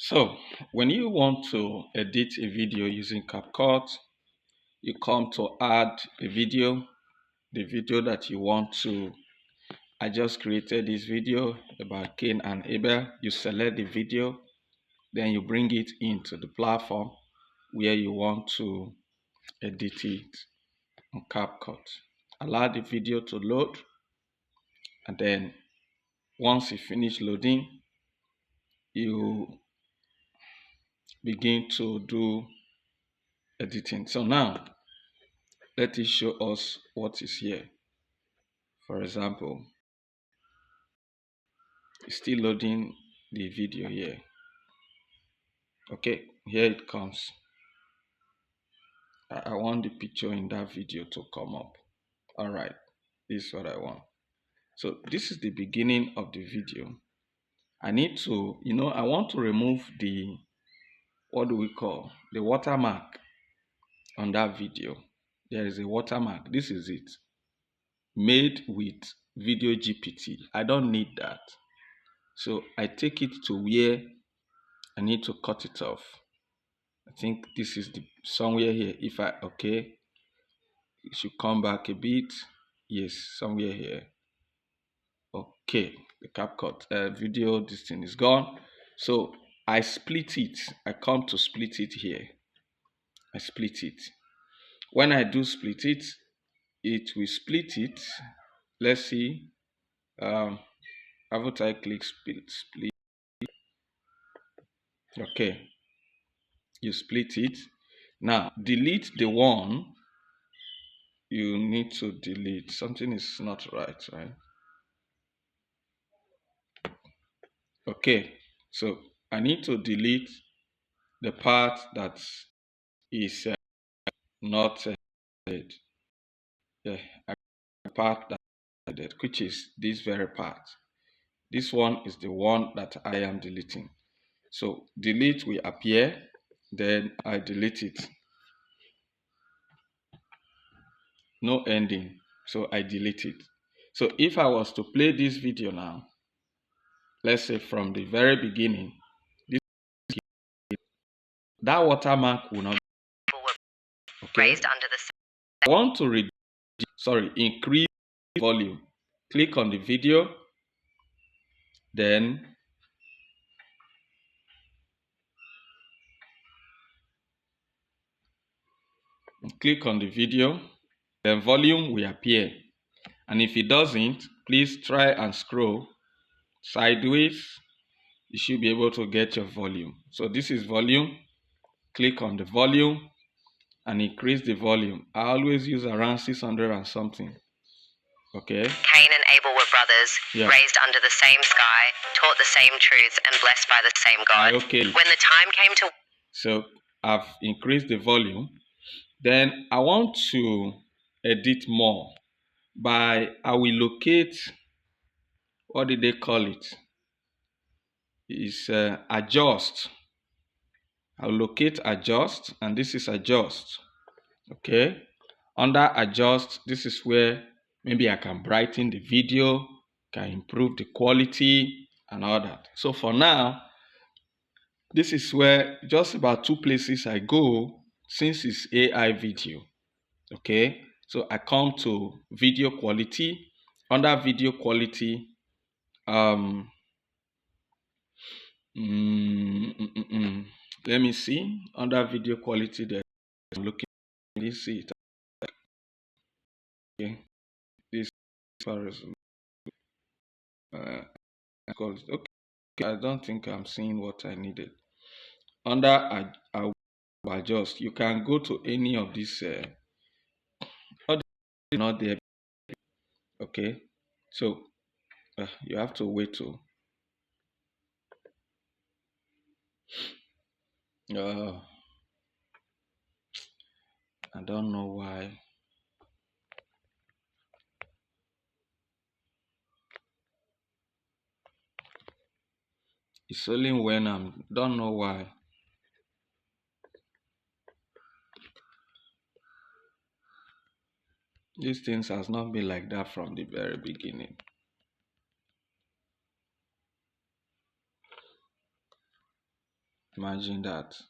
So when you want to edit a video using Capcut, you come to add the video that you want to. I just created this video about Cain and Abel. You select the video, then you bring it into the platform where you want to edit it on Capcut. Allow the video to load, and then once it finish loading, you begin to do editing. So now let it show us what is here. For example, it's still loading the video here. Okay, here it comes. I want the picture in that video to come up. All right, this is what I want. So this is the beginning of the video. I need to, I want to remove the, what do we call, the watermark on that video. There is a watermark. This is it. Made with Video GPT. I don't need that. So I take it to where I need to cut it off. I think this is somewhere here. If I, okay, it should come back a bit. Yes, somewhere here. Okay, the CapCut video, this thing is gone. So I split it. I come to split it here. I split it. When I do split it, it will split it. Let's see. Haven't I click split? Okay, you split it. Now delete the one you need to delete. Something is not right? Okay, so I need to delete the part that is not dead. Yeah, the part that is dead, which is this very part. This one is the one that I am deleting. So delete will appear, then I delete it. No ending, so I delete it. So if I was to play this video now, let's say from the very beginning, that watermark will not be. Okay. Raised under the. I want to increase volume. Click on the video, then click on the video, then volume will appear. And if it doesn't, please try and scroll sideways. You should be able to get your volume. So this is volume. Click on the volume and increase the volume. I always use around 600 and something. Okay. Cain and Abel were brothers, raised under the same sky, taught the same truth, and blessed by the same God. Okay. When the time came to... So I've increased the volume. Then I want to edit more I will locate, what did they call it? It's adjust. I'll locate adjust, and this is adjust. Okay. Under adjust, this is where maybe I can brighten the video, can improve the quality and all that. So for now, this is where just about 2 places I go since it's AI video. Okay. So I come to video quality. Under video quality, let me see. Under video quality, there I'm looking. Let's see it. Okay, this far as okay. I don't think I'm seeing what I needed. Under I adjust. You can go to any of these. Not there. Okay, so you have to wait to. I don't know why. It's only when don't know why. These things has not been like that from the very beginning. Imagine that.